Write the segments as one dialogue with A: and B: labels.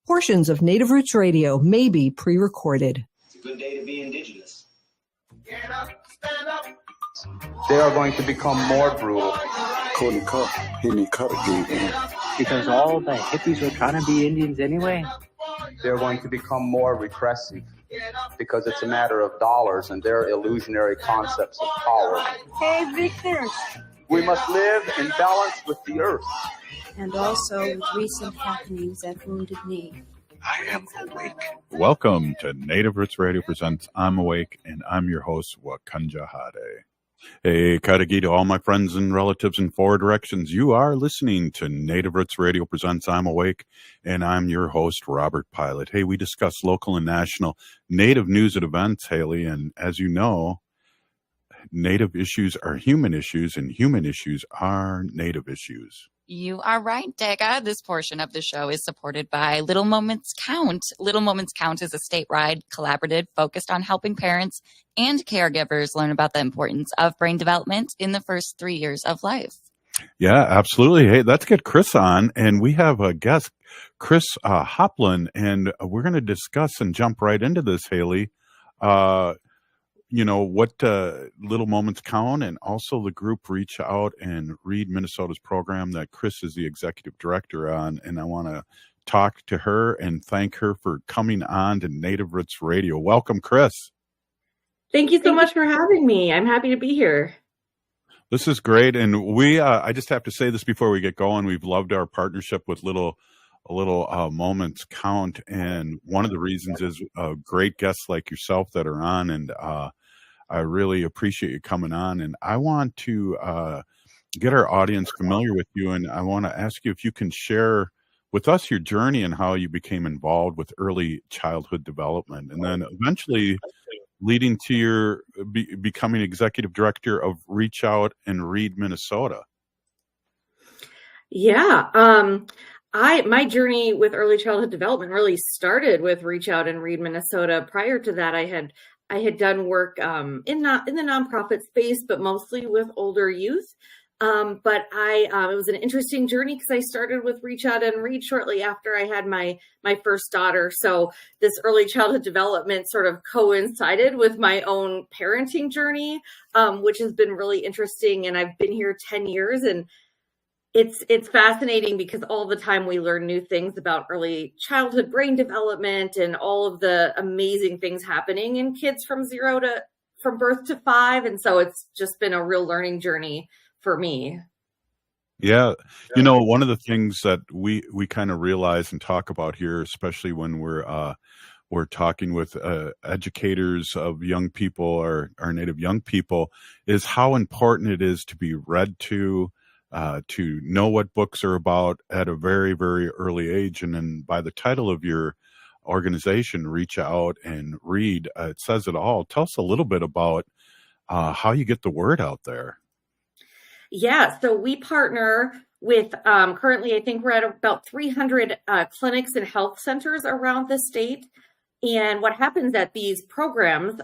A: Portions of Native Roots Radio may be pre-recorded.
B: It's a good day to be indigenous.
C: Get up, stand up.
D: They are going to become more brutal.
E: Couldn't cut. He didn't cut again.
F: Because all the hippies were trying to be Indians anyway.
D: They're going to become more repressive because it's a matter of dollars and their illusionary concepts of power.
G: Hey, Victor.
D: We must live in balance with the earth.
G: And also with recent happenings at Wounded Knee.
E: I am awake.
H: Welcome to Native Roots Radio presents I'm Awake, and I'm your host, Wakanja Hade. Hey, Kadagi to all my friends and relatives in four directions. You are listening to Native Roots Radio presents I'm Awake, and I'm your host, Robert Pilot. Hey, we discuss local and national Native news and events, Haley, and as you know, Native issues are human issues, and human issues are Native issues.
I: You are right, Dega. This portion of the show is supported by Little Moments Count. Little Moments Count is a statewide collaborative focused on helping parents and caregivers learn about the importance of brain development in the first 3 years of life.
H: Yeah, absolutely. Hey, let's get Chris on, and we have a guest, Chris Hoplin, and we're going to discuss and jump right into this, Haley. What Little Moments Count, and also the group Reach Out and Read Minnesota's program that Chris is the executive director on. And I want to talk to her and thank her for coming on to Native Roots Radio. Welcome, Chris.
J: Thank you so much for having me. I'm happy to be here.
H: This is great. And we, I just have to say this before we get going. We've loved our partnership with Little Moments Count, and one of the reasons is great guests like yourself that are on, and I really appreciate you coming on. And I want to get our audience familiar with you, and I want to ask you if you can share with us your journey and how you became involved with early childhood development, and then eventually leading to your becoming executive director of Reach Out and Read Minnesota.
J: Yeah. My journey with early childhood development really started with Reach Out and Read Minnesota. Prior to that, I had done work in the nonprofit space, but mostly with older youth. But it was an interesting journey because I started with Reach Out and Read shortly after I had my first daughter. So this early childhood development sort of coincided with my own parenting journey, which has been really interesting. And I've been here 10 years, and it's fascinating because all the time we learn new things about early childhood brain development and all of the amazing things happening in kids from birth to 5. And so it's just been a real learning journey for me.
H: Yeah. One of the things that we kind of realize and talk about here, especially when we're talking with educators of young people or Native young people, is how important it is to be read to know what books are about at a very, very early age. And then by the title of your organization, Reach Out and Read, it says it all. Tell us a little bit about how you get the word out there.
J: Yeah, so we partner with, currently I think we're at about 300 clinics and health centers around the state. And what happens at these programs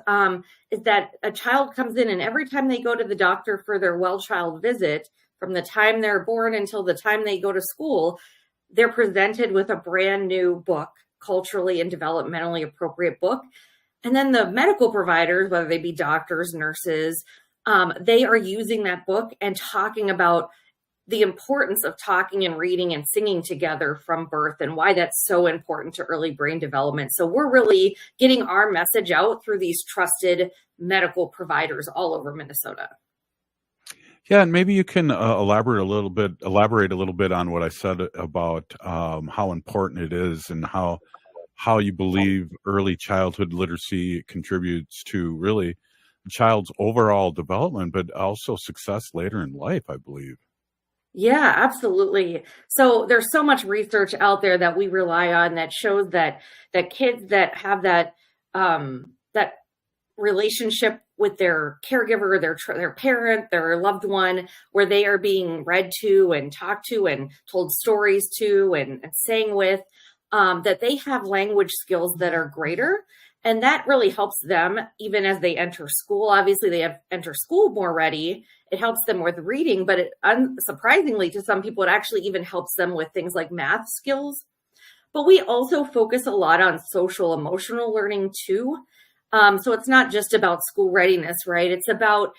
J: is that a child comes in, and every time they go to the doctor for their well child visit, from the time they're born until the time they go to school, they're presented with a brand new book, culturally and developmentally appropriate book. And then the medical providers, whether they be doctors, nurses, they are using that book and talking about the importance of talking and reading and singing together from birth and why that's so important to early brain development. So we're really getting our message out through these trusted medical providers all over Minnesota.
H: Yeah, and maybe you can elaborate a little bit on what I said about how important it is and how you believe early childhood literacy contributes to really the child's overall development, but also success later in life, I believe.
J: Yeah, absolutely. So there's so much research out there that we rely on that shows that kids that have that relationship with their caregiver, their parent, their loved one, where they are being read to and talked to and told stories to and sang with, that they have language skills that are greater. And that really helps them even as they enter school. Obviously, they enter school more ready. It helps them with reading, but unsurprisingly to some people, it actually even helps them with things like math skills. but we also focus a lot on social emotional learning too. So it's not just about school readiness, right? It's about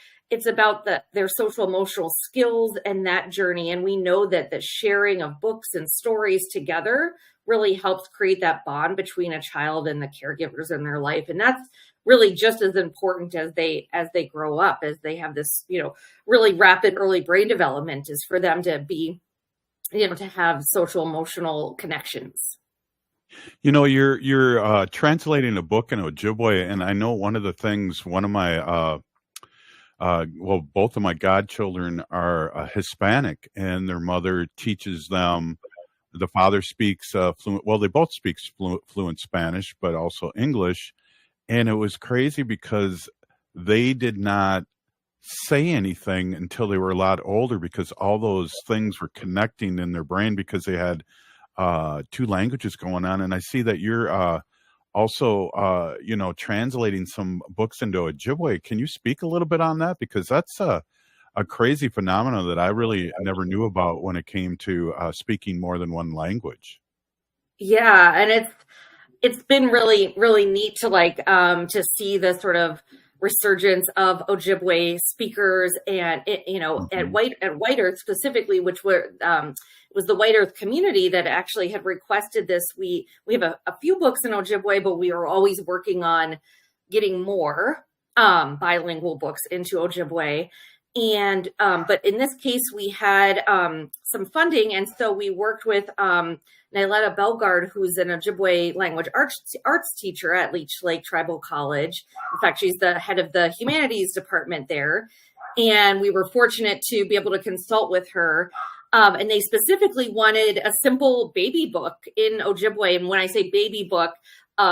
J: their social emotional skills and that journey. And we know that the sharing of books and stories together really helps create that bond between a child and the caregivers in their life. And that's really just as important as they grow up, as they have this, really rapid early brain development, is for them to be, to have social emotional connections.
H: You're translating a book in Ojibwe, and I know one of the things, one of my both of my godchildren are Hispanic, and their mother teaches them. The father speaks fluent. Well, they both speak fluent Spanish, but also English. And it was crazy because they did not say anything until they were a lot older, because all those things were connecting in their brain because they had two languages going on. And I see that you're also, translating some books into Ojibwe. Can you speak a little bit on that? Because that's a crazy phenomenon that I really never knew about when it came to speaking more than one language.
J: Yeah, and it's been really, really neat to to see the sort of resurgence of Ojibwe speakers, and at White Earth specifically, which was the White Earth community that actually had requested this. We have a few books in Ojibwe, but we are always working on getting more bilingual books into Ojibwe. And but in this case, we had some funding, and so we worked with Nyletta Belgard, who's an Ojibwe language arts teacher at Leech Lake Tribal College. In fact, she's the head of the humanities department there. And we were fortunate to be able to consult with her. And they specifically wanted a simple baby book in Ojibwe. And when I say baby book,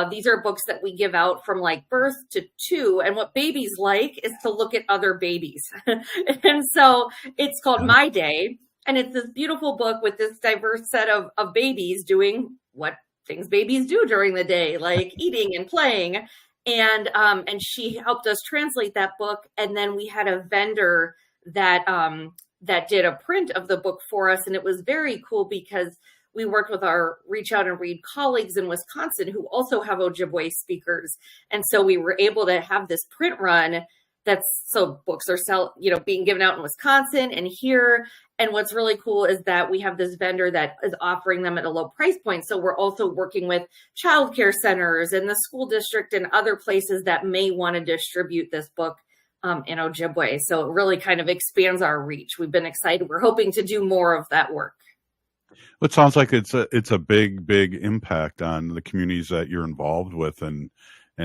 J: these are books that we give out from birth to 2. And what babies like is to look at other babies. And so it's called My Day. And it's this beautiful book with this diverse set of babies doing what things babies do during the day, like eating and playing. And she helped us translate that book. And then we had a vendor that did a print of the book for us. And it was very cool because we worked with our Reach Out and Read colleagues in Wisconsin who also have Ojibwe speakers. And so we were able to have this print run so books are being given out in Wisconsin and here. And what's really cool is that we have this vendor that is offering them at a low price point. So we're also working with childcare centers and the school district and other places that may want to distribute this book in Ojibwe. So it really kind of expands our reach. We've been excited. We're hoping to do more of that work.
H: Well, it sounds like it's a big impact on the communities that you're involved with, and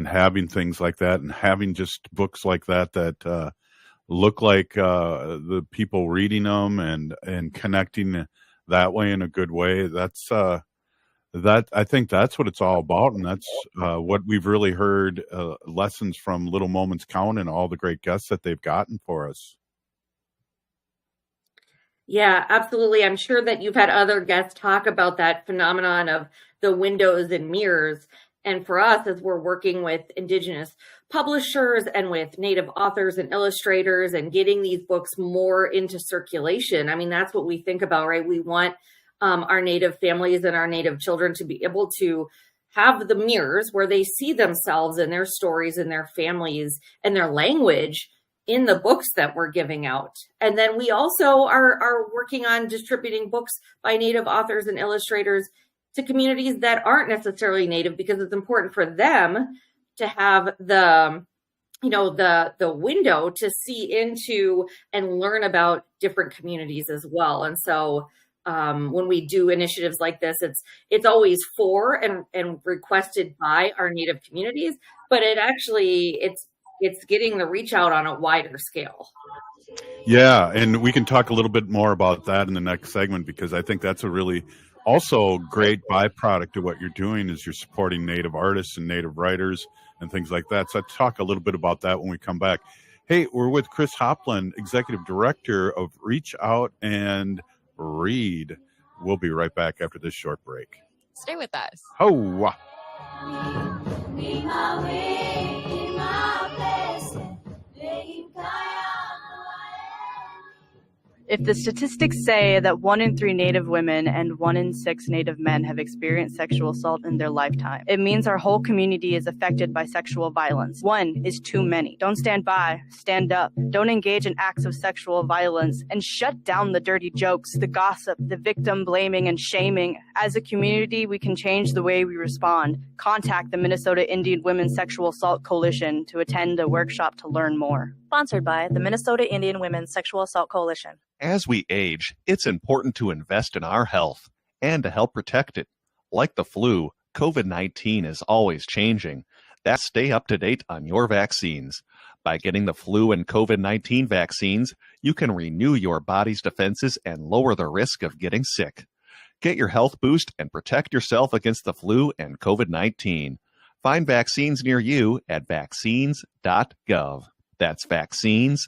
H: having things like that, and having just books like that look like the people reading them and connecting that way in a good way. That's I think that's what it's all about, and that's what we've really heard lessons from Little Moments Count and all the great guests that they've gotten for us.
J: Yeah, absolutely. I'm sure that you've had other guests talk about that phenomenon of the windows and mirrors. And for us, as we're working with Indigenous publishers and with Native authors and illustrators and getting these books more into circulation, I mean, that's what we think about, right? We want our Native families and our Native children to be able to have the mirrors where they see themselves and their stories and their families and their language in the books that we're giving out. And then we also are working on distributing books by Native authors and illustrators to communities that aren't necessarily Native, because it's important for them to have the window to see into and learn about different communities as well. And so when we do initiatives like this, it's always for and requested by our Native communities, but it's getting the reach out on a wider scale.
H: Yeah, and we can talk a little bit more about that in the next segment, because I think that's a really also great byproduct of what you're doing is you're supporting Native artists and Native writers and things like that. So I'll talk a little bit about that when we come back. Hey, we're with Chris Hopland, Executive Director of Reach Out and Read. We'll be right back after this short break.
I: Stay with us.
H: Oh,
K: If the statistics say that 1 in 3 Native women and 1 in 6 Native men have experienced sexual assault in their lifetime, it means our whole community is affected by sexual violence. 1 is too many. Don't stand by, stand up. Don't engage in acts of sexual violence, and shut down the dirty jokes, the gossip, the victim blaming and shaming. As a community, we can change the way we respond. Contact the Minnesota Indian Women's Sexual Assault Coalition to attend a workshop to learn more. Sponsored by the Minnesota Indian Women's Sexual Assault Coalition.
L: As we age, it's important to invest in our health and to help protect it. Like the flu, COVID-19 is always changing. That's stay up to date on your vaccines. By getting the flu and COVID-19 vaccines, you can renew your body's defenses and lower the risk of getting sick. Get your health boost and protect yourself against the flu and COVID-19. Find vaccines near you at vaccines.gov. That's vaccines.gov.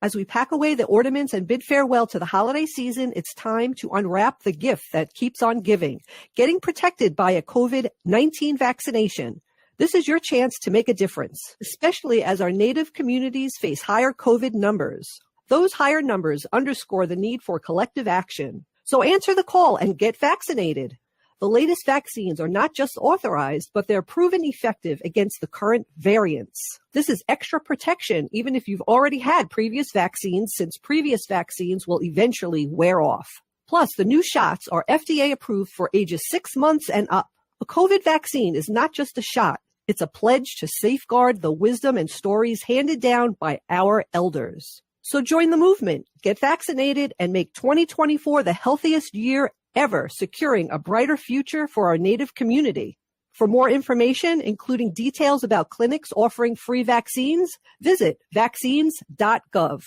A: As we pack away the ornaments and bid farewell to the holiday season, it's time to unwrap the gift that keeps on giving, getting protected by a COVID-19 vaccination. This is your chance to make a difference, especially as our Native communities face higher COVID numbers. Those higher numbers underscore the need for collective action. So answer the call and get vaccinated. The latest vaccines are not just authorized, but they're proven effective against the current variants. This is extra protection, even if you've already had previous vaccines, since previous vaccines will eventually wear off. Plus, the new shots are FDA approved for ages 6 months and up. A COVID vaccine is not just a shot. It's a pledge to safeguard the wisdom and stories handed down by our elders. So join the movement, get vaccinated, and make 2024 the healthiest year ever, securing a brighter future for our Native community. For more information, including details about clinics offering free vaccines, visit vaccines.gov.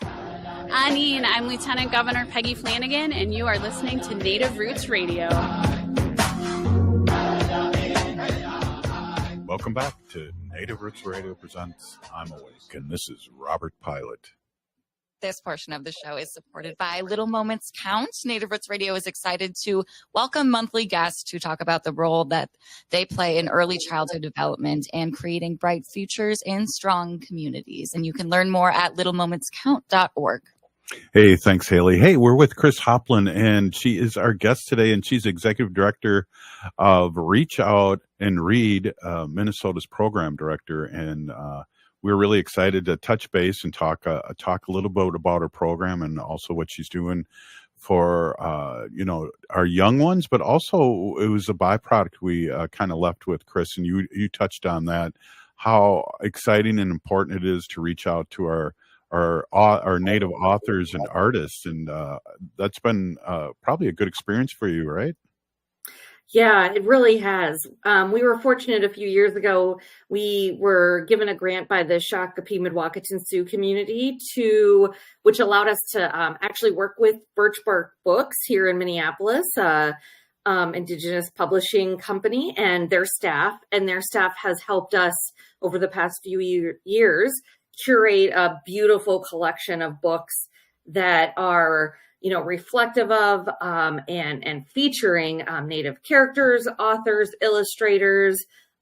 M: Anine, I'm Lieutenant Governor Peggy Flanagan, and you are listening to Native Roots Radio.
H: Welcome back to Native Roots Radio presents I'm Awake, and this is Robert Pilot.
I: This portion of the show is supported by Little Moments Count. Native Roots Radio is excited to welcome monthly guests to talk about the role that they play in early childhood development and creating bright futures in strong communities. And you can learn more at littlemomentscount.org.
H: Hey, thanks, Haley. Hey, we're with Chris Hoplin, and she is our guest today, and she's Executive Director of Reach Out and Read, Minnesota's Program Director, and we're really excited to touch base and talk a little bit about her program and also what she's doing for, our young ones, but also it was a byproduct we kind of left with, Chris, and you touched on that, how exciting and important it is to reach out to our Native authors and artists. And that's been probably a good experience for you, right?
J: Yeah, it really has. We were fortunate a few years ago. We were given a grant by the Shakopee Midwakanton Sioux community which allowed us to actually work with Birch Bark Books here in Minneapolis, Indigenous publishing company, and their staff. And their staff has helped us over the past few years curate a beautiful collection of books that are reflective of and featuring Native characters, authors, illustrators.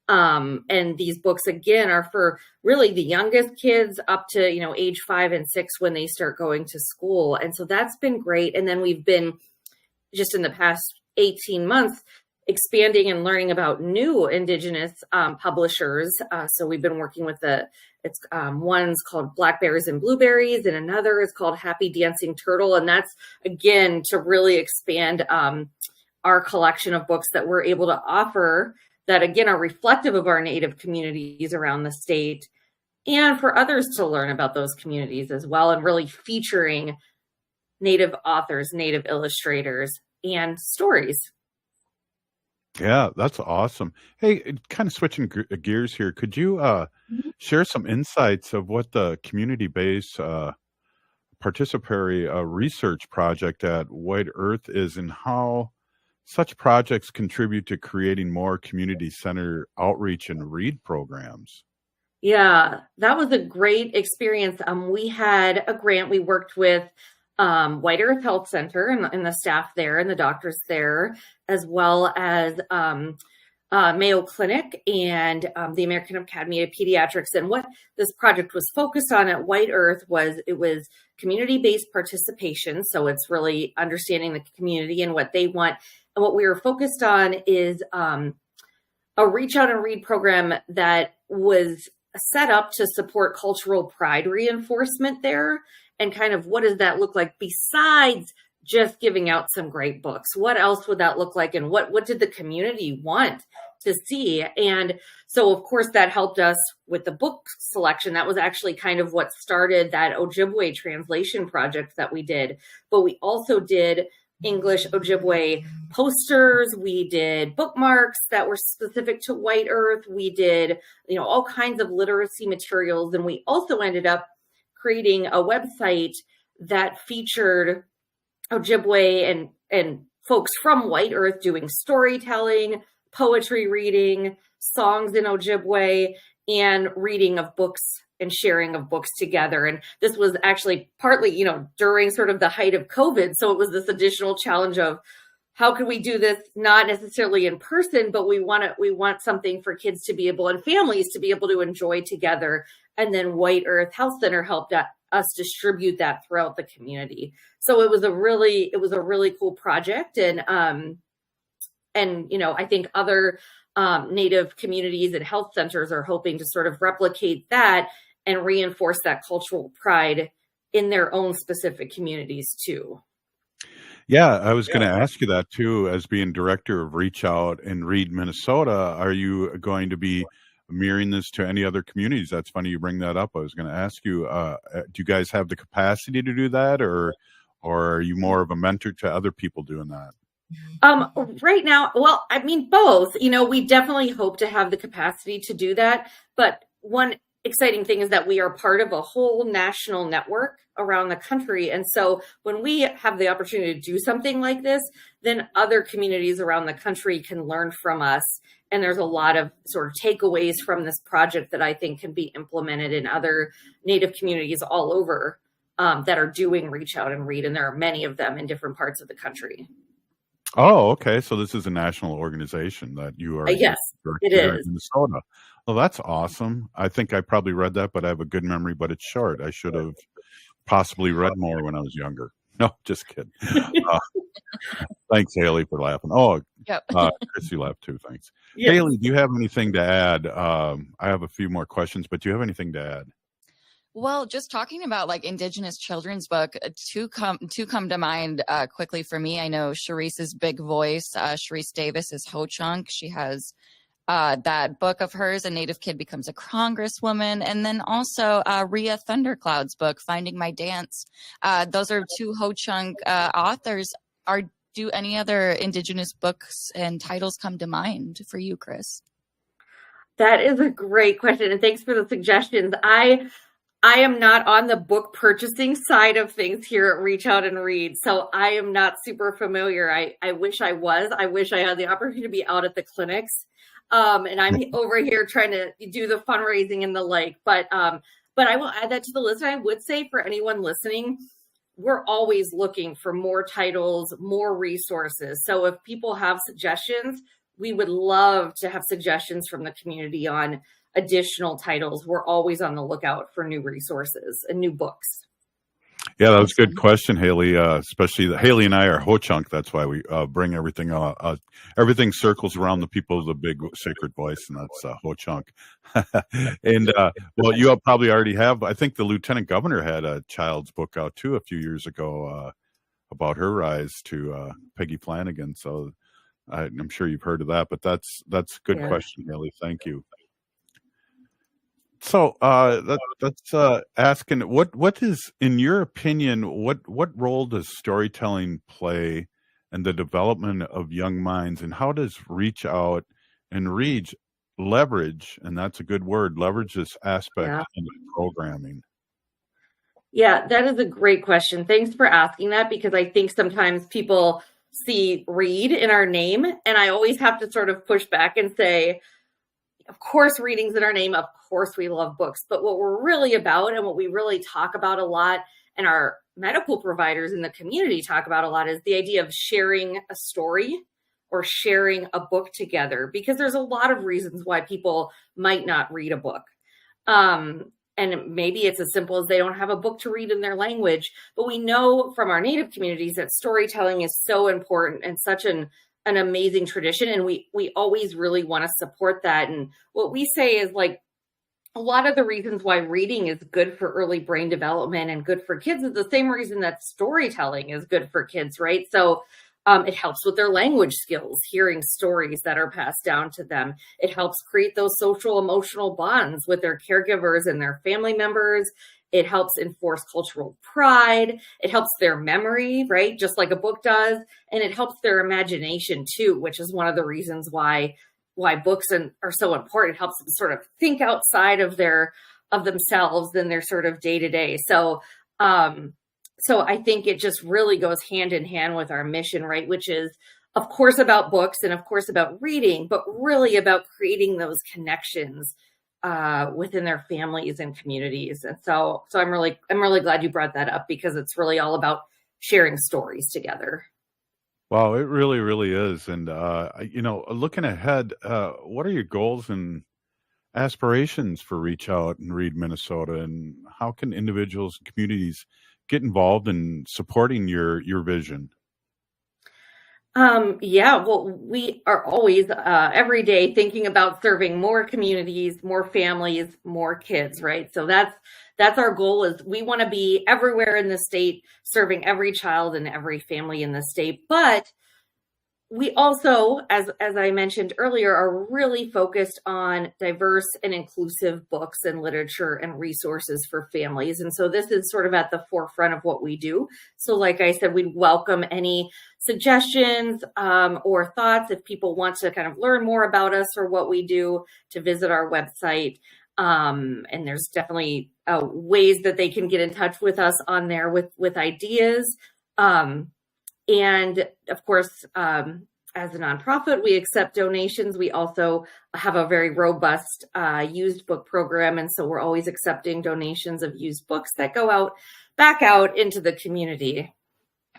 J: And these books, again, are for really the youngest kids up to, age 5 and 6 when they start going to school. And so that's been great. And then we've been just in the past 18 months expanding and learning about new Indigenous publishers. So we've been working with one's called Blackberries and Blueberries, and another is called Happy Dancing Turtle. And that's, again, to really expand our collection of books that we're able to offer that, again, are reflective of our Native communities around the state, and for others to learn about those communities as well, and really featuring Native authors, Native illustrators, and stories.
H: Yeah, that's awesome. Hey, kind of switching gears here, could you share some insights of what the community-based participatory research project at White Earth is, and how such projects contribute to creating more community-centered outreach and read programs?
J: Yeah, that was a great experience. We had a grant. We worked with White Earth Health Center and the staff there and the doctors there, as well as Mayo Clinic and the American Academy of Pediatrics. And what this project was focused on at White Earth was community-based participation. So it's really understanding the community and what they want. And what we were focused on is a Reach Out and Read program that was set up to support cultural pride reinforcement there. And kind of what does that look like besides just giving out some great books? What else would that look like? And what did the community want to see? And so, of course, that helped us with the book selection. That was actually kind of what started that Ojibwe translation project that we did. But we also did English Ojibwe posters. We did bookmarks that were specific to White Earth. We did, all kinds of literacy materials. And we also ended up creating a website that featured Ojibwe and folks from White Earth doing storytelling, poetry reading, songs in Ojibwe, and reading of books and sharing of books together. And this was actually partly, during sort of the height of COVID. So it was this additional challenge of how could we do this, not necessarily in person, but we want something for kids to be able and families to be able to enjoy together. And then White Earth Health Center helped us distribute that throughout the community. So it was a really cool project. And I think other Native communities and health centers are hoping to sort of replicate that and reinforce that cultural pride in their own specific communities too.
H: Yeah, I was going to ask you that too. As being director of Reach Out and Read Minnesota, are you going to be mirroring this to any other communities? That's funny you bring that up. I was going to ask you, do you guys have the capacity to do that, or are you more of a mentor to other people doing that?
J: Right now, well, I mean, both. We definitely hope to have the capacity to do that. But one exciting thing is that we are part of a whole national network around the country. And so when we have the opportunity to do something like this, then other communities around the country can learn from us. And there's a lot of sort of takeaways from this project that I think can be implemented in other Native communities all over that are doing Reach Out and Read. And there are many of them in different parts of the country.
H: Oh, okay. So this is a national organization that you are.
J: Yes, it is.
H: In Minnesota. Well, that's awesome. I think I probably read that, but I have a good memory, but it's short. I should have possibly read more when I was younger. No, just kidding. Thanks, Haley, for laughing. Oh,
I: yep.
H: Chris, you laughed too. Thanks.
J: Yes.
H: Haley, do you have anything to add? I have a few more questions, but do you have anything to add?
I: Well, just talking about like Indigenous children's book, two come to mind quickly for me. I know Sharice's big voice. Sharice Davis is Ho-Chunk. She has that book of hers, A Native Kid Becomes a Congresswoman. And then also Rhea Thundercloud's book, Finding My Dance. Those are two Ho-Chunk authors. Do any other Indigenous books and titles come to mind for you, Chris?
J: That is a great question. And thanks for the suggestions. I am not on the book purchasing side of things here at Reach Out and Read, so I am not super familiar. I wish I was. I wish I had the opportunity to be out at the clinics, and I'm over here trying to do the fundraising and the like. But I will add that to the list. And I would say for anyone listening, we're always looking for more titles, more resources. So if people have suggestions, we would love to have suggestions from the community on additional titles. We're always on the lookout for new resources and new books.
H: Yeah, that was a good question, Haley. Especially Haley and I are Ho-Chunk. That's why we bring everything. Everything circles around the people with a big sacred voice, and that's Ho-Chunk. And well, you probably already have. I think the Lieutenant Governor had a child's book out too a few years ago about her rise to Peggy Flanagan. So I'm sure you've heard of that. But that's a good question, Haley. Thank you. So that's asking what is, in your opinion, what role does storytelling play in the development of young minds, and how does Reach Out and Read leverage, and that's a good word, leverage this aspect in programming?
J: Yeah, that is a great question. Thanks for asking that, because I think sometimes people see Read in our name, and I always have to sort of push back and say, of course, reading's in our name. Of course, we love books. But what we're really about, and what we really talk about a lot, and our medical providers in the community talk about a lot, is the idea of sharing a story or sharing a book together, because there's a lot of reasons why people might not read a book. And maybe it's as simple as they don't have a book to read in their language. But we know from our Native communities that storytelling is so important and such an amazing tradition. And we always really want to support that. And what we say is, like, a lot of the reasons why reading is good for early brain development and good for kids is the same reason that storytelling is good for kids, right? So it helps with their language skills, hearing stories that are passed down to them. It helps create those social emotional bonds with their caregivers and their family members. It helps enforce cultural pride. It helps their memory, right? Just like a book does. And it helps their imagination too, which is one of the reasons why books are so important. It helps them sort of think outside of themselves and their sort of day to day. So I think it just really goes hand in hand with our mission, right? Which is, of course, about books and of course about reading, but really about creating those connections within their families and communities. And so I'm really glad you brought that up, because it's really all about sharing stories together.
H: Wow, it really, really is. And, looking ahead, what are your goals and aspirations for Reach Out and Read Minnesota? And how can individuals and communities get involved in supporting your vision?
J: Well, we are always every day thinking about serving more communities, more families, more kids, right? So that's our goal. Is we want to be everywhere in the state, serving every child and every family in the state. But we also, as I mentioned earlier, are really focused on diverse and inclusive books and literature and resources for families. And so this is sort of at the forefront of what we do. So like I said, we'd welcome any suggestions or thoughts if people want to kind of learn more about us or what we do, to visit our website. And there's definitely ways that they can get in touch with us on there with ideas. And of course, as a nonprofit, we accept donations. We also have a very robust used book program. And so we're always accepting donations of used books that go back out into the community.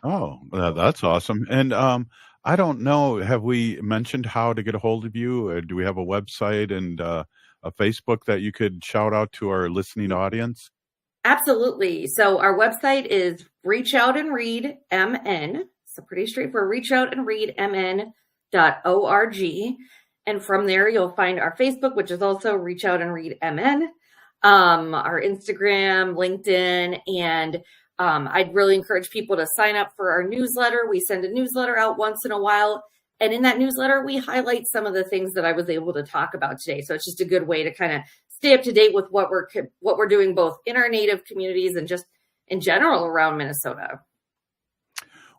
H: Oh, that's awesome. And I don't know, have we mentioned how to get a hold of you? Do we have a website and a Facebook that you could shout out to our listening audience?
J: Absolutely. So our website is Reach Out and Read MN. So pretty straightforward, Reach Out and Read MN.org. And from there, you'll find our Facebook, which is also Reach Out and Read MN, our Instagram, LinkedIn, and I'd really encourage people to sign up for our newsletter. We send a newsletter out once in a while. And in that newsletter, we highlight some of the things that I was able to talk about today. So it's just a good way to kind of stay up to date with what we're doing both in our Native communities and just in general around Minnesota.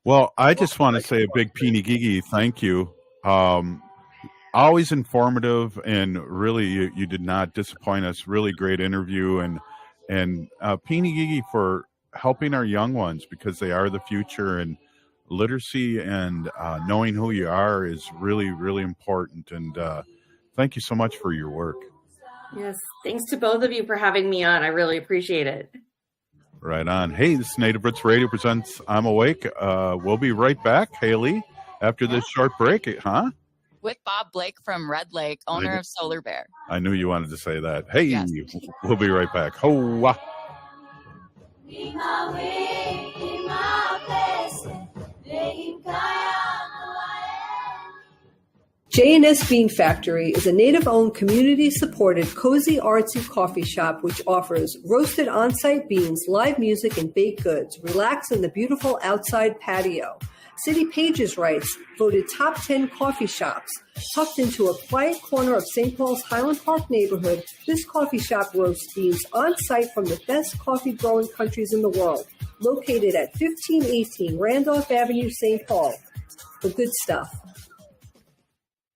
H: Well, I just want to say a big Peeny Gigi thank you. Always informative, and really you did not disappoint us. Really great interview, and Peeny Gigi for helping our young ones, because they are the future, and literacy and knowing who you are is really, really important. And thank you so much for your work.
J: Yes, thanks to both of you for having me on. I really appreciate it.
H: Right on. Hey, this is Native Roots Radio presents I'm Awake. We'll be right back, Haley, after this short break, huh?
I: With Bob Blake from Red Lake, owner of Solar Bear.
H: I knew you wanted to say that. Hey,
I: yes.
H: We'll be right back. Ho-wah.
A: J&S Bean Factory is a Native-owned, community-supported, cozy, artsy coffee shop which offers roasted on-site beans, live music, and baked goods. Relax in the beautiful outside patio. City Pages writes, voted top 10 coffee shops. Tucked into a quiet corner of St. Paul's Highland Park neighborhood, this coffee shop roasts beans on-site from the best coffee-growing countries in the world. Located at 1518 Randolph Avenue, St. Paul. The good stuff.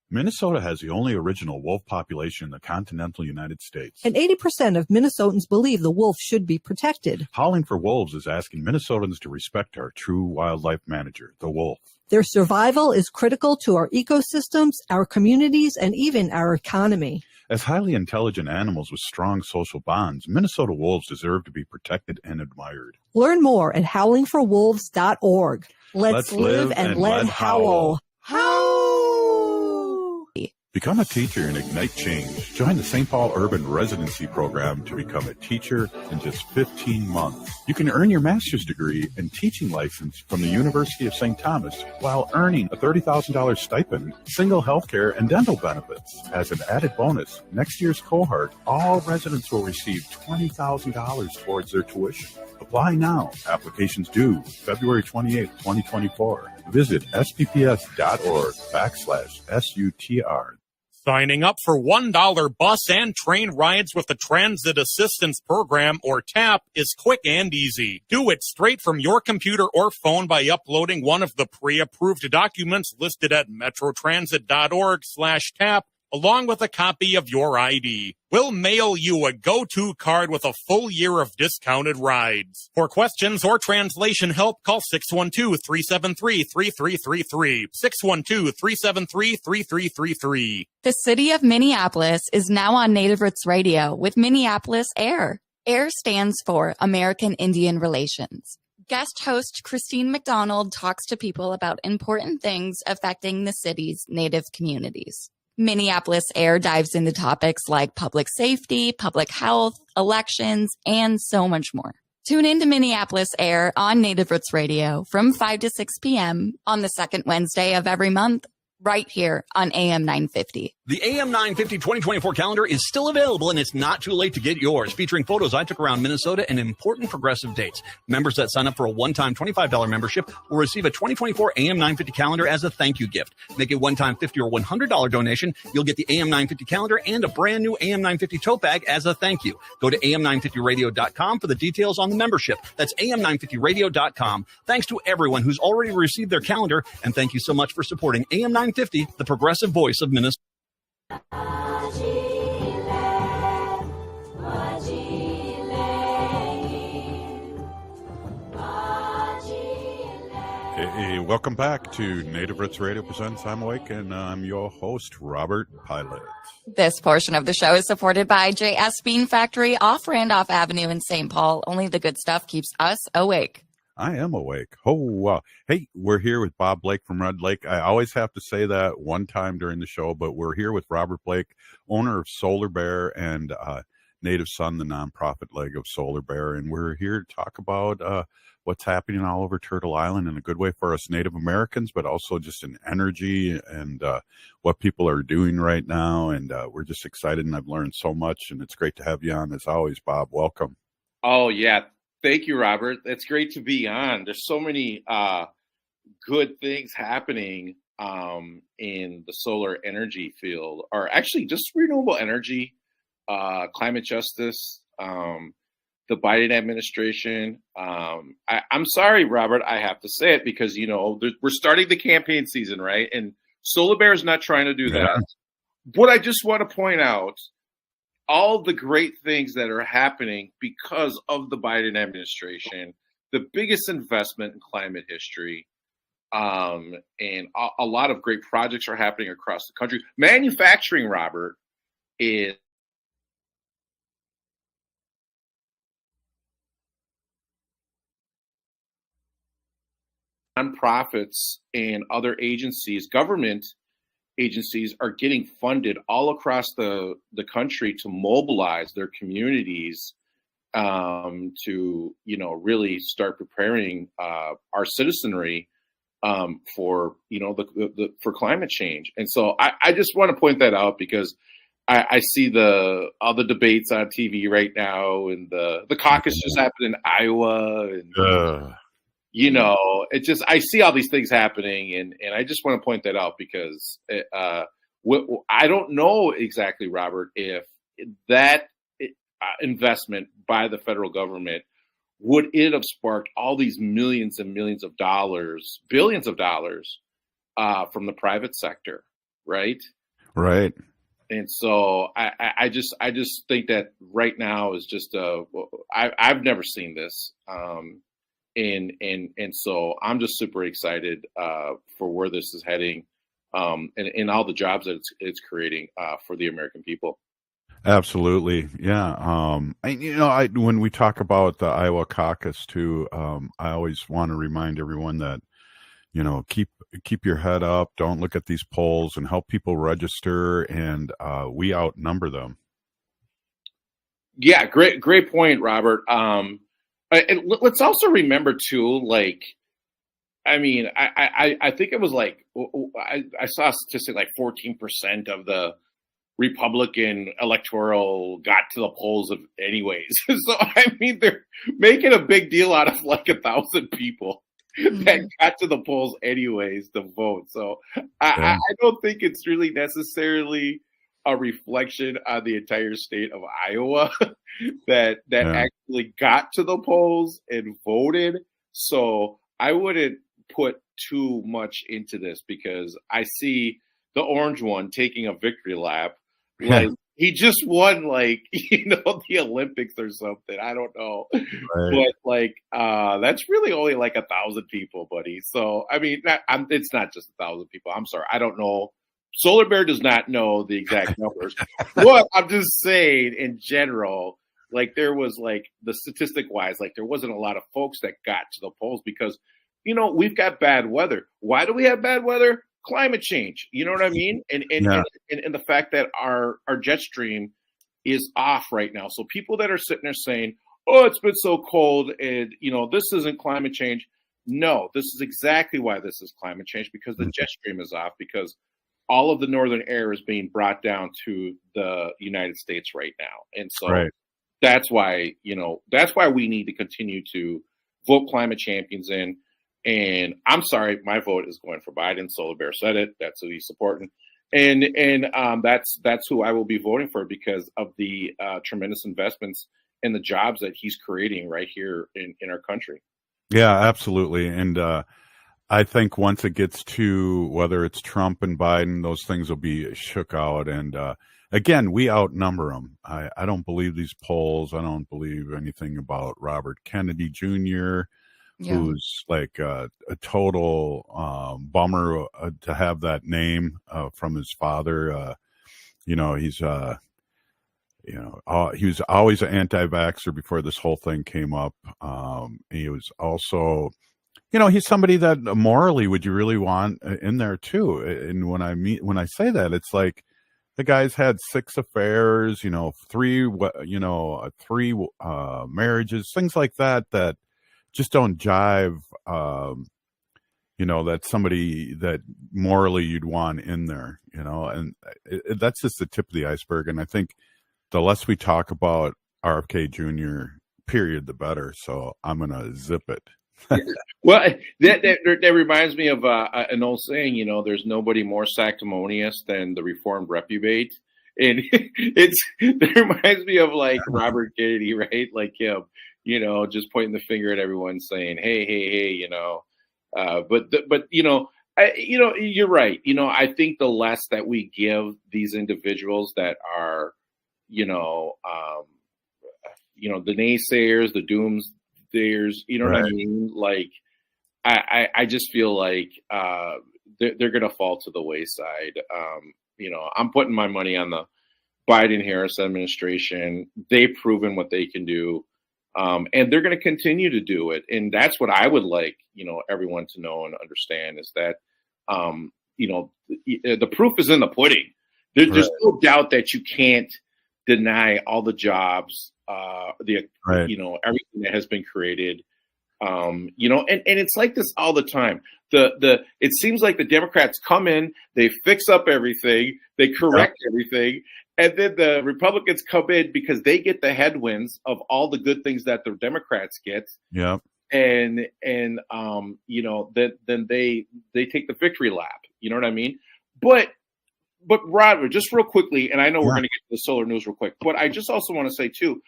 H: Minnesota has the only original wolf population in the continental United States.
A: And 80% of Minnesotans believe the wolf should be protected.
H: Howling for Wolves is asking Minnesotans to respect our true wildlife manager, the wolf.
A: Their survival is critical to our ecosystems, our communities, and even our economy.
H: As highly intelligent animals with strong social bonds, Minnesota wolves deserve to be protected and admired.
A: Learn more at howlingforwolves.org. Let's live and let howl. Howl!
H: Become a teacher and ignite change. Join the St. Paul Urban Residency Program to become a teacher in just 15 months. You can earn your master's degree and teaching license from the University of St. Thomas while earning a $30,000 stipend, single health care, and dental benefits. As an added bonus, next year's cohort, all residents will receive $20,000 towards their tuition. Apply now. Applications due February 28, 2024. Visit spps.org/SUTR.
N: Signing up for $1 bus and train rides with the Transit Assistance Program, or TAP, is quick and easy. Do it straight from your computer or phone by uploading one of the pre-approved documents listed at metrotransit.org/TAP, along with a copy of your ID. We'll mail you a go-to card with a full year of discounted rides. For questions or translation help, call 612-373-3333. 612-373-3333.
I: The city of Minneapolis is now on Native Roots Radio with Minneapolis AIR. AIR stands for American Indian Relations. Guest host Christine McDonald talks to people about important things affecting the city's Native communities. Minneapolis AIR dives into topics like public safety, public health, elections, and so much more. Tune in to Minneapolis AIR on Native Roots Radio from 5 to 6 p.m. on the second Wednesday of every month, right here on AM 950.
O: The AM 950 2024 calendar is still available, and it's not too late to get yours, featuring photos I took around Minnesota and important progressive dates. Members that sign up for a one-time $25 membership will receive a 2024 AM 950 calendar as a thank you gift. Make a one-time $50 or $100 donation. You'll get the AM 950 calendar and a brand new AM 950 tote bag as a thank you. Go to am950radio.com for the details on the membership. That's am950radio.com. Thanks to everyone who's already received their calendar, and thank you so much for supporting AM 950, the progressive voice of Minnesota.
H: Hey, welcome back to Native Roots Radio Presents I'm Awake, and I'm your host, Robert Pilot.
I: This portion of the show is supported by J.S. Bean Factory off Randolph Avenue in St. Paul. Only the good stuff keeps us awake.
H: I am awake. Oh, wow. Hey, we're here with Bob Blake from Red Lake. I always have to say that one time during the show, but we're here with Robert Blake, owner of Solar Bear and Native Sun, the nonprofit leg of Solar Bear. And we're here to talk about what's happening all over Turtle Island in a good way for us Native Americans, but also just in energy and what people are doing right now. And we're just excited, and I've learned so much, and it's great to have you on as always, Bob. Welcome.
P: Oh, yeah. Thank you, Robert. It's great to be on. There's so many good things happening in the solar energy field, or actually just renewable energy, climate justice, the Biden administration. I'm sorry, Robert, I have to say it because, you know, we're starting the campaign season, right? And Solar Bear is not trying to do that. But I just want to point out all the great things that are happening because of the Biden administration, the biggest investment in climate history, and a lot of great projects are happening across the country. Manufacturing, Robert, is nonprofits and other agencies, government agencies are getting funded all across the country to mobilize their communities to, you know, really start preparing our citizenry for, you know, for climate change. And so I just want to point that out because I see all the debates on TV right now, and the caucus just happened in Iowa, and you know, it just, I see all these things happening, and I just want to point that out because I don't know exactly, Robert, if that investment by the federal government would it have sparked all these millions and millions of dollars, billions of dollars from the private sector, right? Right. And so I just think that right now is just I've never seen this. And so I'm just super excited for where this is heading, and all the jobs that it's creating for the American people.
H: Absolutely. Yeah. When we talk about the Iowa caucus too, I always want to remind everyone that, keep your head up. Don't look at these polls and help people register. And we outnumber them.
P: Yeah, great point, Robert. And let's also remember too, like, I mean, I think it was like I saw a statistic like 14% of the Republican electoral got to the polls of anyways. So I mean, they're making a big deal out of like 1,000 people that got to the polls anyways to vote. So I don't think it's really necessarily a reflection on the entire state of Iowa that actually got to the polls and voted. So I wouldn't put too much into this because I see the orange one taking a victory lap. Like he just won, like, the Olympics or something. I don't know, but like that's really only like 1,000 people, buddy. So I mean, it's not just 1,000 people. I'm sorry, I don't know. Solar Bear does not know the exact numbers. But I'm just saying, in general, like there was like the statistic wise, like there wasn't a lot of folks that got to the polls because we've got bad weather. Why do we have bad weather? Climate change. You know what I mean? And the fact that our jet stream is off right now. So people that are sitting there saying, "Oh, it's been so cold," and this isn't climate change. No, this is exactly why this is climate change, because the jet stream is off, because all of the northern air is being brought down to the United States right now. And so that's why we need to continue to vote climate champions in. And I'm sorry, my vote is going for Biden. Solar Bear said it. That's who he's supporting. And that's who I will be voting for because of the tremendous investments and the jobs that he's creating right here in our country.
H: Yeah, absolutely. And I think once it gets to whether it's Trump and Biden, those things will be shook out. And again, we outnumber them. I don't believe these polls. I don't believe anything about Robert Kennedy Jr., who's like a total bummer to have that name from his father. He was always an anti-vaxxer before this whole thing came up. He was also, he's somebody that morally would you really want in there too. And when I say that, it's like the guy's had 6 affairs, 3 marriages, things like that just don't jive. That's somebody that morally you'd want in there, and that's just the tip of the iceberg. And I think the less we talk about RFK Jr., period, the better. So I'm going to zip it.
P: Well, that reminds me of an old saying, there's nobody more sanctimonious than the reformed reprobate. And it reminds me of like Robert Kennedy, right? Like him, just pointing the finger at everyone saying, hey, but you're right. I think the less that we give these individuals that are, the naysayers, the doomsdayers, what I mean? Like, I just feel like they're going to fall to the wayside. I'm putting my money on the Biden-Harris administration. They've proven what they can do. And they're going to continue to do it. And that's what I would like, everyone to know and understand is that, the proof is in the pudding. There's no doubt that you can't deny all the jobs, everything that has been created. And it's like this all the time. It seems like the Democrats come in, they fix up everything, they correct everything. And then the Republicans come in because they get the headwinds of all the good things that the Democrats get.
H: Yeah.
P: And then they take the victory lap. You know what I mean? But Robert, just real quickly, and I know we're going to get to the solar news real quick, but I just also want to say too,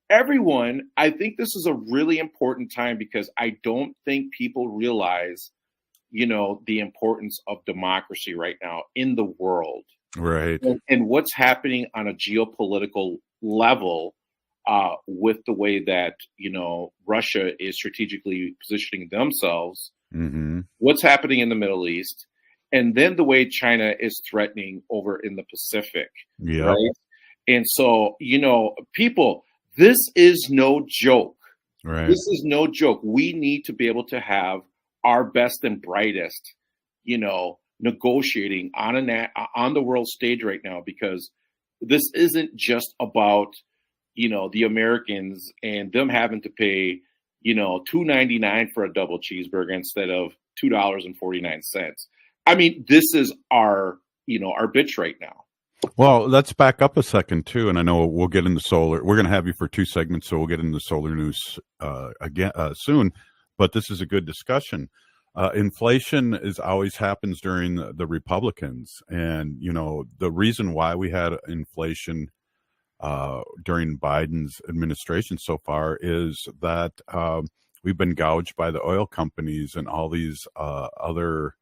P: everyone, I think this is a really important time because I don't think people realize, the importance of democracy right now in the world.
H: Right.
P: And what's happening on a geopolitical level with the way that, Russia is strategically positioning themselves, what's happening in the Middle East, and then the way China is threatening over in the Pacific.
H: Yeah.
P: Right. And so, people, this is no joke.
H: Right.
P: This is no joke. We need to be able to have our best and brightest, negotiating on the world stage right now, because this isn't just about, the Americans and them having to pay, $2.99 for a double cheeseburger instead of $2.49. I mean, this is our bitch right now.
H: Well, let's back up a second too, and I know we'll get into solar. We're going to have you for 2 segments, so we'll get into solar news again soon. But this is a good discussion. Inflation always happens during the Republicans, and the reason why we had inflation during Biden's administration so far is that we've been gouged by the oil companies and all these other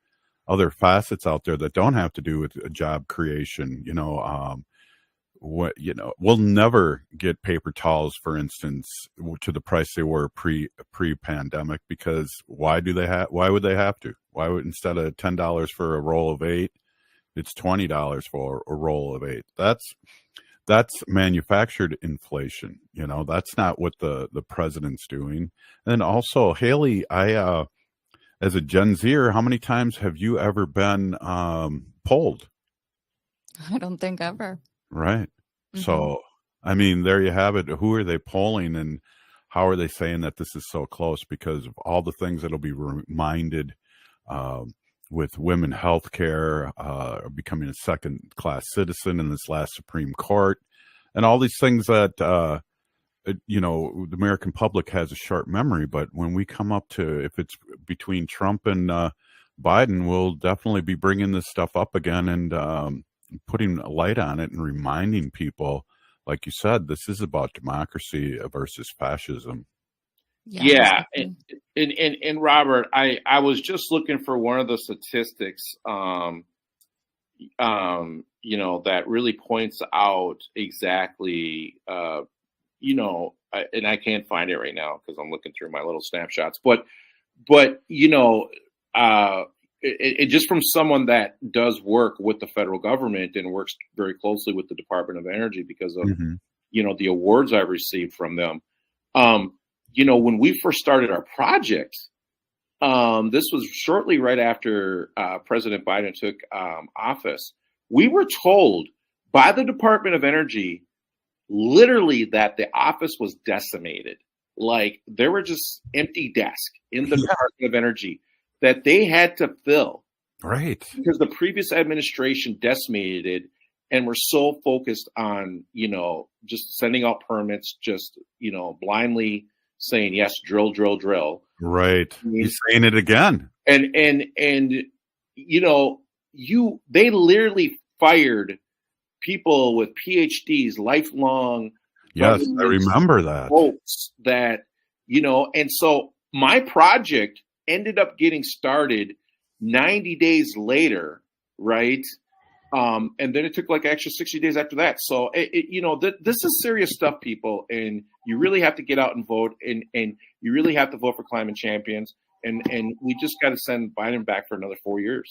H: facets out there that don't have to do with job creation. We'll never get paper towels, for instance, to the price they were pre-pandemic, because why would they have to? Why would, instead of $10 for a roll of 8, it's $20 for a roll of 8? That's manufactured inflation. That's not what the president's doing. And also, Haley, as a Gen Zer, how many times have you ever been polled?
I: I don't think ever.
H: Right.
I: Mm-hmm.
H: So, I mean, there you have it. Who are they polling, and how are they saying that this is so close? Because of all the things that'll be reminded with women health care, becoming a second-class citizen in this last Supreme Court, and all these things that, the American public has a short memory. But when we come up to, if it's between Trump and Biden, we'll definitely be bringing this stuff up again and putting a light on it and reminding people, like you said, this is about democracy versus fascism.
P: Yeah. And Robert, I was just looking for one of the statistics, that really points out exactly, and I can't find it right now because I'm looking through my little snapshots, but it just from someone that does work with the federal government and works very closely with the Department of Energy because of, the awards I've received from them. When we first started our project, this was shortly right after President Biden took office. We were told by the Department of Energy literally that the office was decimated. Like, there were just empty desks in the Department of Energy that they had to fill.
H: Right.
P: Because the previous administration decimated it and were so focused on, just sending out permits, just, blindly saying, yes, drill, drill, drill.
H: Right. He's saying it again.
P: And they literally fired people with PhDs, lifelong.
H: Yes, I remember that.
P: Folks that, and so my project ended up getting started 90 days later, right? And then it took like extra 60 days after that. So, this is serious stuff, people. And you really have to get out and vote. And you really have to vote for climate champions. And we just got to send Biden back for another 4 years.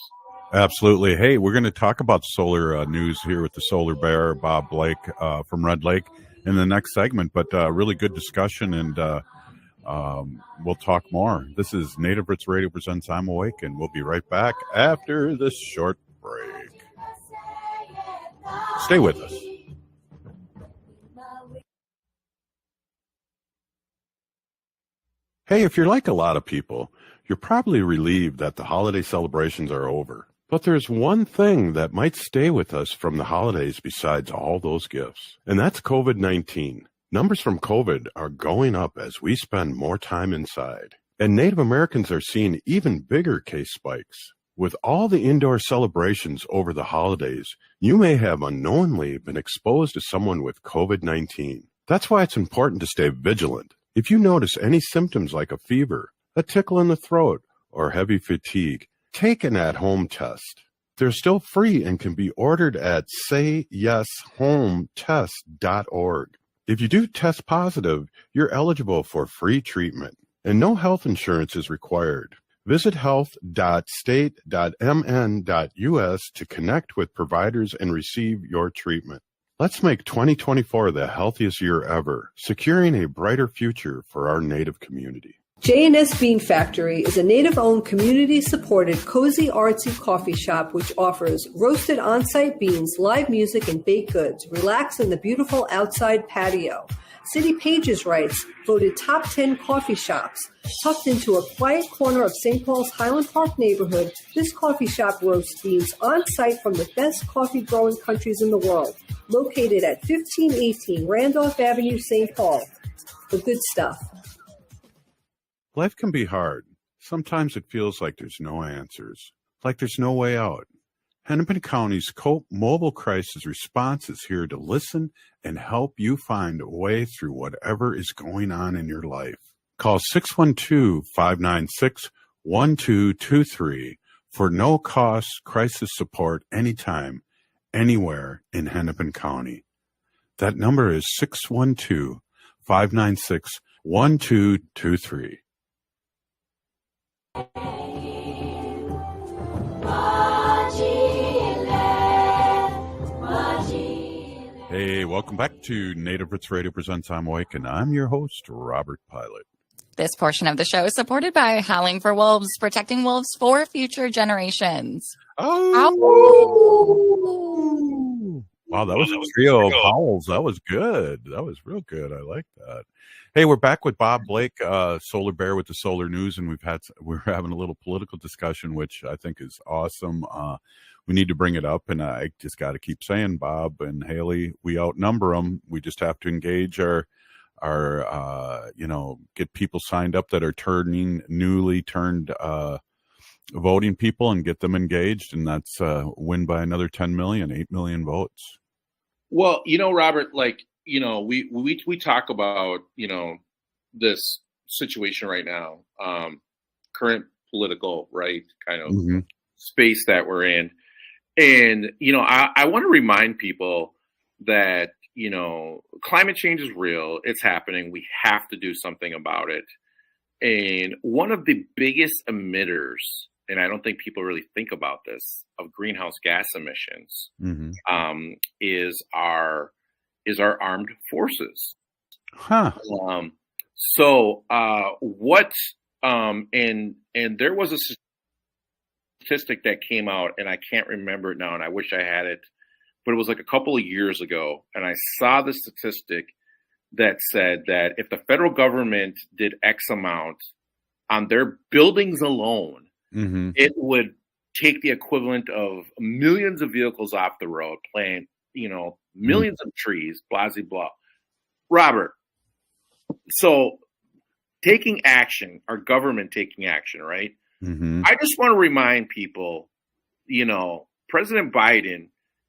H: Absolutely. Hey, we're going to talk about solar news here with the solar bear, Bob Blake from Red Lake, in the next segment. But really good discussion, and we'll talk more. This is Native Roots Radio presents I'm Awake, and we'll be right back after this short break. Stay with us. Hey, if you're like a lot of people, you're probably relieved that the holiday celebrations are over. But there's one thing that might stay with us from the holidays besides all those gifts, and that's COVID-19. Numbers from COVID are going up as we spend more time inside, and Native Americans are seeing even bigger case spikes. With all the indoor celebrations over the holidays, you may have unknowingly been exposed to someone with COVID-19. That's why it's important to stay vigilant. If you notice any symptoms like a fever, a tickle in the throat, or heavy fatigue, take an at-home test. They're still free and can be ordered at sayyeshometest.org. If you do test positive, you're eligible for free treatment, and no health insurance is required. Visit health.state.mn.us to connect with providers and receive your treatment. Let's make 2024 the healthiest year ever, securing a brighter future for our Native community.
A: J&S Bean Factory is a native-owned, community-supported, cozy, artsy coffee shop which offers roasted on-site beans, live music, and baked goods. Relax in the beautiful outside patio. City Pages writes, voted top 10 coffee shops. Tucked into a quiet corner of St. Paul's Highland Park neighborhood, this coffee shop roasts beans on-site from the best coffee-growing countries in the world. Located at 1518 Randolph Avenue, St. Paul. The good stuff.
H: Life can be hard. Sometimes it feels like there's no answers, like there's no way out. Hennepin County's COPE Mobile Crisis Response is here to listen and help you find a way through whatever is going on in your life. Call 612-596-1223 for no-cost crisis support anytime, anywhere in Hennepin County. That number is 612-596-1223. Hey, welcome back to Native Roots Radio Presents I'm Awake, and I'm your host, Robert Pilot.
I: This portion of the show is supported by Howling for Wolves, protecting wolves for future generations.
H: Oh! Wow, that was a trio of howls. That was good. That was real good. I like that. Hey, we're back with Bob Blake, Solar Bear with the Solar News, and we're having a little political discussion, which I think is awesome. We need to bring it up, and I just got to keep saying, Bob and Haley, we outnumber them. We just have to engage our get people signed up that are newly turned voting people and get them engaged, and that's win by another 10 million, 8 million votes.
P: Well, Robert, we talk about, this situation right now, current political, right, kind of space that we're in. And, I want to remind people that, climate change is real. It's happening. We have to do something about it. And one of the biggest emitters, and I don't think people really think about this, of greenhouse gas emissions, is our armed forces.
H: Huh.
P: And there was a statistic that came out, and I can't remember it now, and I wish I had it, but it was like a couple of years ago, and I saw the statistic that said that if the federal government did X amount on their buildings alone, it would take the equivalent of millions of vehicles off the road, plant, millions of trees, blah, blah, blah. Robert, so taking action, our government taking action, right? I just want to remind people, President Biden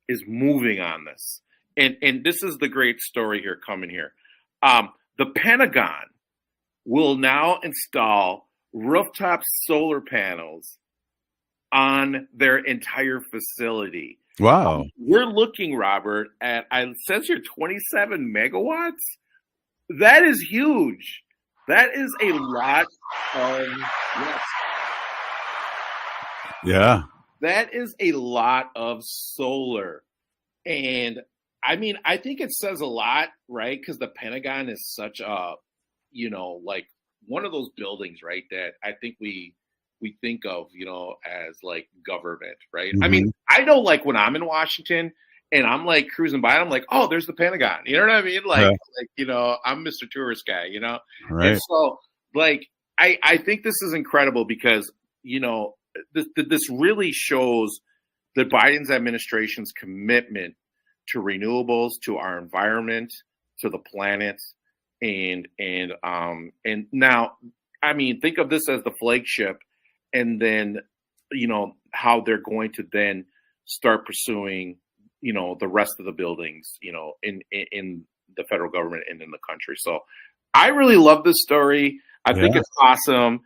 P: is moving on this. And this is the great story here coming here. The Pentagon will now install rooftop solar panels on their entire facility.
H: Wow.
P: We're looking, Robert, at, it says here 27 megawatts. That is huge. That is a lot of, yes.
H: Yeah.
P: That is a lot of solar. And I mean, I think it says a lot, right? Because the Pentagon is such a, like one of those buildings, right, that I think we think of, as like government, right? I mean, I know like when I'm in Washington and I'm like cruising by, I'm like, oh, there's the Pentagon. You know what I mean? Like, I'm Mr. Tourist guy,
H: Right.
P: And so like, I think this is incredible because, this really shows that Biden's administration's commitment to renewables, to our environment, to the planet, and now, I mean, think of this as the flagship, and then how they're going to then start pursuing the rest of the buildings in the federal government and in the country. So I really love this story. I think it's awesome.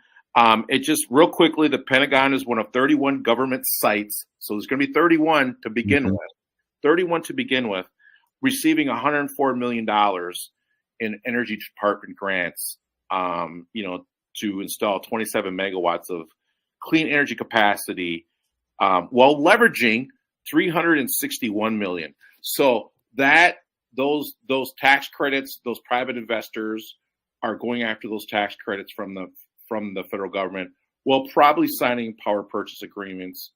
P: It just real quickly, the Pentagon is one of 31 government sites. So there's going to be 31 to begin with. 31 to begin with, receiving $104 million in Energy Department grants, to install 27 megawatts of clean energy capacity, while leveraging $361 million. So that those tax credits, those private investors are going after those tax credits from the from the federal government, well, probably signing power purchase agreements,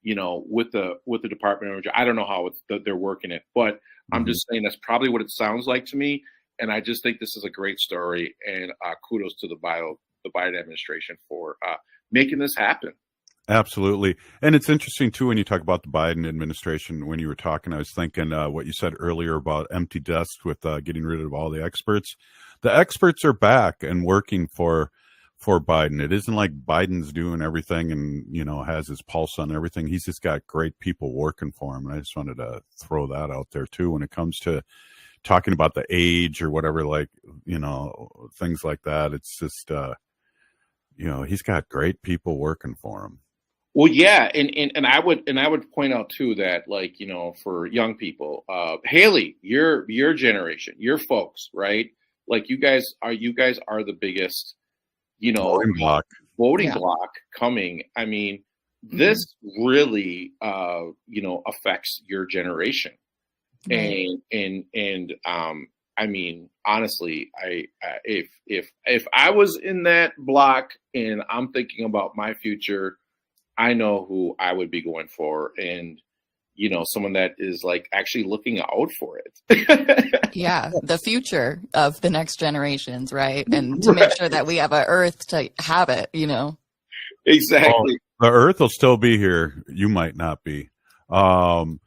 P: with the Department of Energy. I don't know how they're working it, but I'm just saying that's probably what it sounds like to me. And I just think this is a great story, and kudos to the Biden administration for making this happen.
H: Absolutely. And it's interesting, too, when you talk about the Biden administration. When you were talking, I was thinking what you said earlier about empty desks with getting rid of all the experts. The experts are back and working for Biden. It isn't like Biden's doing everything and, has his pulse on everything. He's just got great people working for him. And I just wanted to throw that out there, too, when it comes to talking about the age or whatever, things like that. It's just, he's got great people working for him.
P: Well, yeah, and I would point out too that, for young people, Haley, your generation, your folks, right? Like you guys are the biggest,
H: voting
P: block coming. I mean, this really affects your generation, and I mean, honestly, if I was in that block and I'm thinking about my future, I know who I would be going for, and someone that is actually looking out for it.
I: Yeah, the future of the next generations, right? And to make sure that we have an earth to have it,
P: Exactly.
H: The earth will still be here. You might not be. And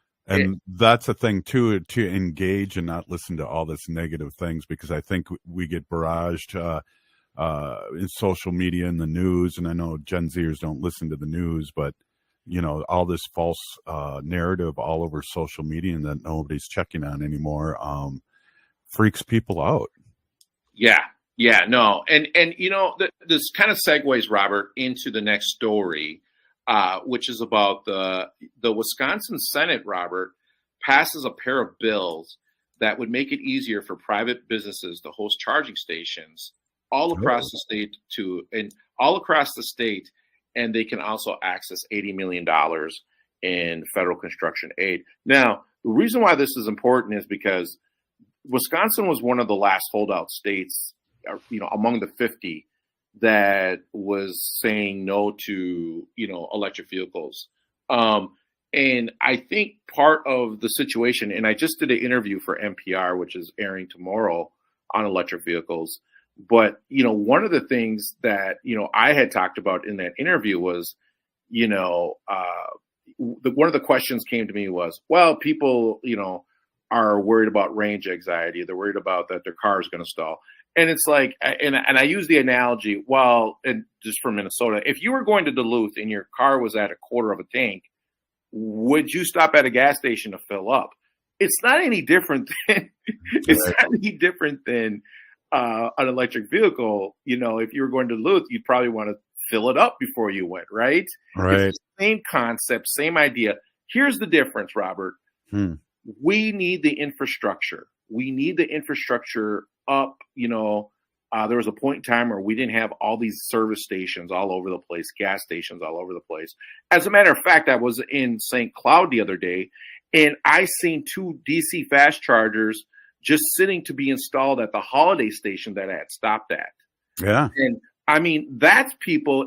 H: that's a thing too, to engage and not listen to all this negative things, because I think we get barraged in social media and the news. And I know Gen Zers don't listen to the news, but all this false narrative all over social media and that nobody's checking on anymore freaks people out.
P: Yeah, no. And this kind of segues, Robert, into the next story, which is about the Wisconsin Senate, Robert, passes a pair of bills that would make it easier for private businesses to host charging stations all across the state, and they can also access $80 million in federal construction aid. Now, the reason why this is important is because Wisconsin was one of the last holdout states, among the 50 that was saying no to, electric vehicles. And I think part of the situation, and I just did an interview for NPR, which is airing tomorrow on electric vehicles. But, one of the things that, I had talked about in that interview was, one of the questions came to me was, well, people, are worried about range anxiety. They're worried about that their car is going to stall. And it's like, and I use the analogy, and just from Minnesota, if you were going to Duluth and your car was at a quarter of a tank, would you stop at a gas station to fill up? It's not any different than, an electric vehicle. If you were going to Duluth, you'd probably want to fill it up before you went, right?
H: Right.
P: It's the same concept, same idea. Here's the difference, Robert. We need the infrastructure. We need the infrastructure up. There was a point in time where we didn't have all these service stations all over the place, gas stations all over the place. As a matter of fact, I was in St. Cloud the other day, and I seen 2 DC fast chargers just sitting to be installed at the Holiday station that I had stopped at.
H: Yeah.
P: And I mean, that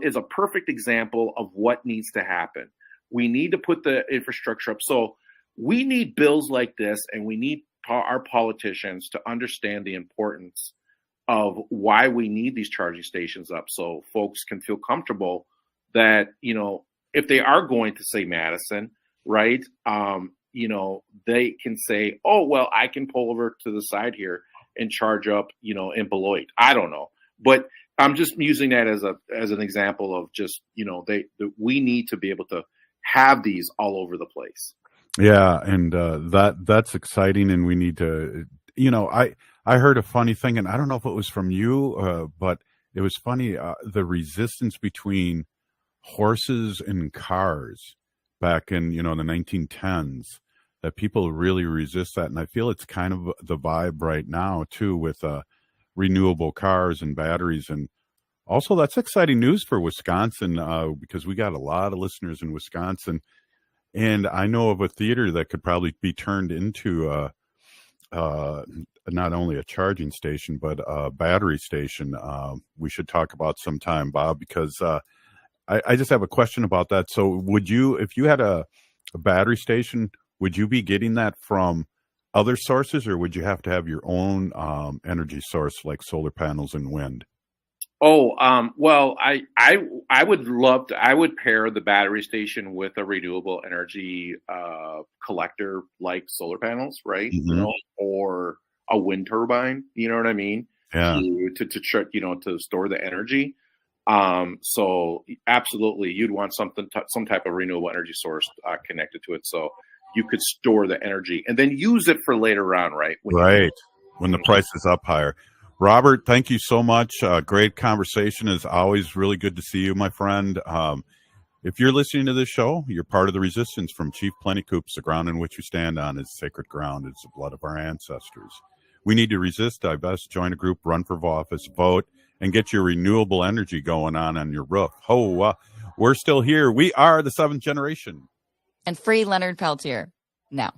P: is a perfect example of what needs to happen. We need to put the infrastructure up. So we need bills like this, and we need our politicians to understand the importance of why we need these charging stations up, so folks can feel comfortable that, if they are going to say Madison, right, they can say, oh, well, I can pull over to the side here and charge up, in Beloit. I don't know. But I'm just using that as an example of just, we need to be able to have these all over the place.
H: Yeah, and that's exciting, and we need to, I heard a funny thing, and I don't know if it was from you, but it was funny, the resistance between horses and cars back in, the 1910s, that people really resist that. And I feel it's kind of the vibe right now, too, with renewable cars and batteries. And also, that's exciting news for Wisconsin, because we got a lot of listeners in Wisconsin. And I know of a theater that could probably be turned into a not only a charging station, but a battery station. We should talk about sometime, Bob, because I just have a question about that. So would you, if you had a battery station, would you be getting that from other sources, or would you have to have your own energy source like solar panels and wind?
P: Oh, well, I would love to. I would pair the battery station with a renewable energy collector like solar panels, right?
H: Mhm.
P: You know, or a wind turbine. You know what I mean?
H: Yeah.
P: To store the energy. So absolutely, you'd want some type of renewable energy source connected to it, so you could store the energy and then use it for later on, right?
H: When the price is up higher. Robert, thank you so much. Great conversation. Is always really good to see you, my friend. If you're listening to this show, you're part of the resistance from Chief Plentycoops. The ground in which we stand on is sacred ground. It's the blood of our ancestors. We need to resist, divest, join a group, run for office, vote, and get your renewable energy going on your roof. We're still here. We are the seventh generation.
I: And free Leonard Peltier now.